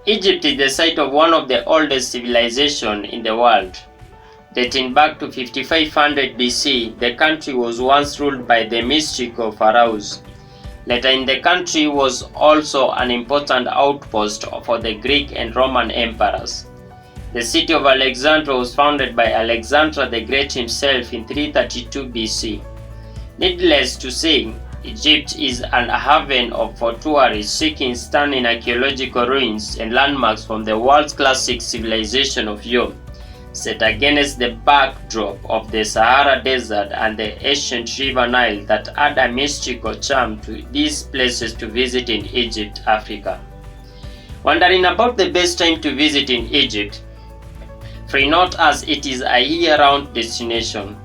Egypt is the site of one of the oldest civilizations in the world. Dating back to 5500 BC, the country was once ruled by the mystical pharaohs. Later in the country was also an important outpost for the Greek and Roman emperors. The city of Alexandria was founded by Alexander the Great himself in 332 BC. Needless to say, Egypt is an haven for tourists seeking stunning archaeological ruins and landmarks from the world's classic civilization of yore, set against the backdrop of the Sahara Desert and the ancient River Nile that add a mystical charm to these places to visit in Egypt, Africa. Wondering about the best time to visit in Egypt? Fear not, as it is a year-round destination.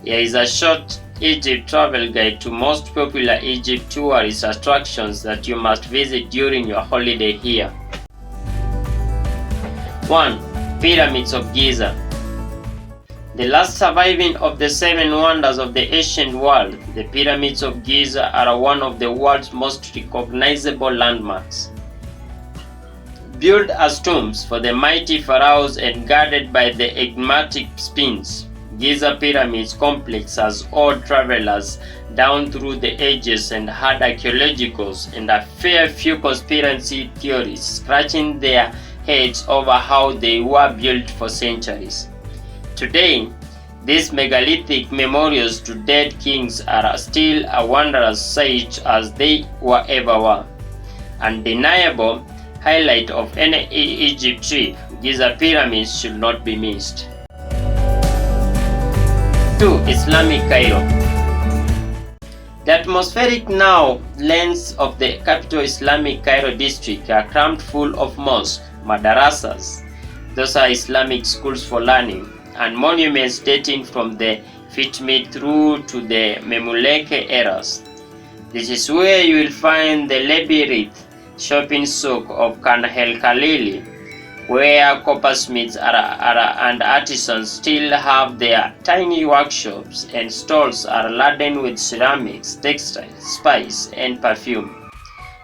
Here is a short Egypt travel guide to most popular Egypt tourist attractions that you must visit during your holiday here. 1. Pyramids of Giza. The last surviving of the 7 wonders of the ancient world, the Pyramids of Giza are one of the world's most recognizable landmarks. Built as tombs for the mighty pharaohs and guarded by the enigmatic sphinx, Giza Pyramids Complex has awed travelers down through the ages and had archaeologists and a fair few conspiracy theorists scratching their heads over how they were built for centuries. Today, these megalithic memorials to dead kings are still a wondrous sight as they ever were. Undeniable highlight of any Egypt trip, Giza Pyramids should not be missed. 2. Islamic Cairo. The atmospheric now lands of the capital Islamic Cairo district are crammed full of mosques, madrasas, those are Islamic schools for learning, and monuments dating from the Fatimid through to the Mamluk eras. This is where you will find the labyrinth shopping souk of Khan el-Khalili, where coppersmiths and artisans still have their tiny workshops, and stalls are laden with ceramics, textiles, spice, and perfume.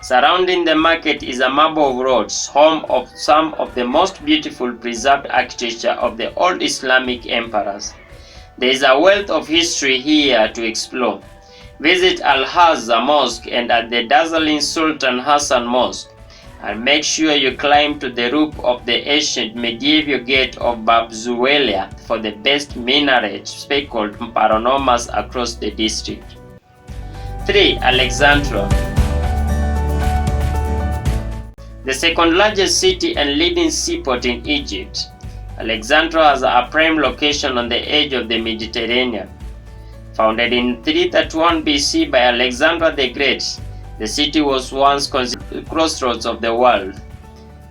Surrounding the market is a marble roads, home of some of the most beautiful preserved architecture of the old Islamic emperors. There is a wealth of history here to explore. Visit Al-Azhar Mosque and at the dazzling Sultan Hassan Mosque, and make sure you climb to the roof of the ancient medieval gate of Bab Zuwayla for the best minaret speckled panoramas across the district. 3. Alexandria. The second largest city and leading seaport in Egypt, Alexandria has a prime location on the edge of the Mediterranean. Founded in 331 BC by Alexander the Great, the city was once considered the crossroads of the world.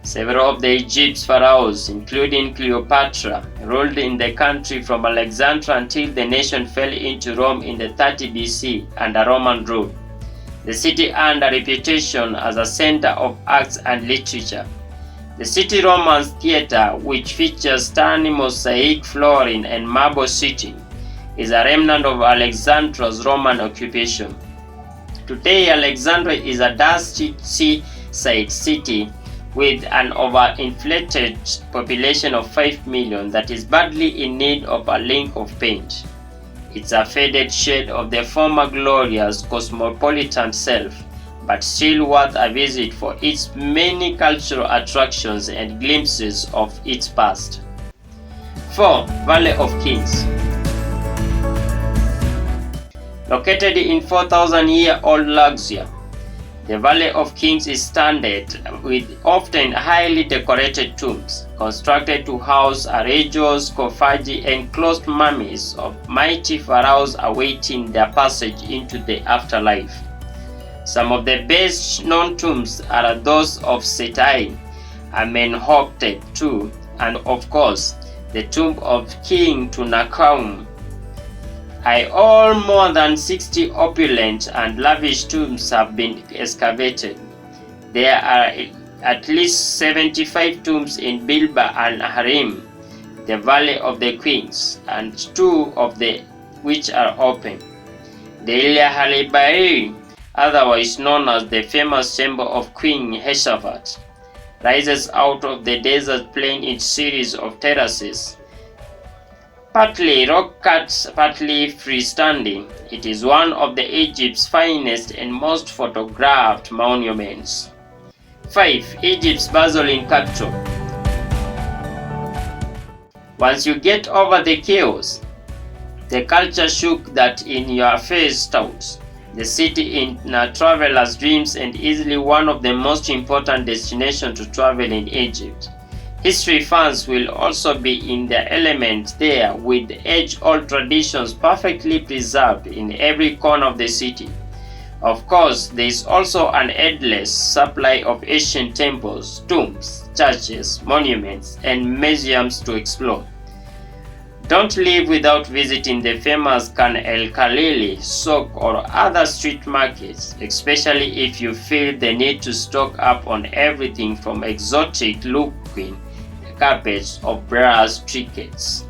Several of the Egypt's pharaohs, including Cleopatra, ruled in the country from Alexandria until the nation fell into Rome in the 30 BC under Roman rule. The city earned a reputation as a center of arts and literature. The city Romance Theatre, which features stunning mosaic flooring and marble seating, is a remnant of Alexandria's Roman occupation. Today, Alexandria is a dusty seaside city with an overinflated population of 5 million that is badly in need of a lick of paint. It's a faded shade of the former glorious cosmopolitan self, but still worth a visit for its many cultural attractions and glimpses of its past. 4. Valley of Kings. Located in 4,000-year-old Luxor, the Valley of Kings is standard with often highly decorated tombs, constructed to house arejos, kofaji, and closed mummies of mighty pharaohs awaiting their passage into the afterlife. Some of the best known tombs are those of Setai, Amenhotep II, and of course, the tomb of King Tutankhamun. All more than 60 opulent and lavish tombs have been excavated. There are at least 75 tombs in Bilba and Harim, the Valley of the Queens, and 2 of which are open. The Ilia Halibai, otherwise known as the famous chamber of Queen Heshafat, rises out of the desert plain in series of terraces, partly rock-cut, partly freestanding. It is one of the Egypt's finest and most photographed monuments. 5. Egypt's bustling capital. Once you get over the chaos, the culture shock that in your face touts, the city in a traveler's dreams and easily one of the most important destinations to travel in Egypt. History fans will also be in their element there, with age-old traditions perfectly preserved in every corner of the city. Of course, there is also an endless supply of ancient temples, tombs, churches, monuments, and museums to explore. Don't leave without visiting the famous Khan el-Khalili, souk, or other street markets, especially if you feel the need to stock up on everything from exotic-looking carpets or brass trinkets.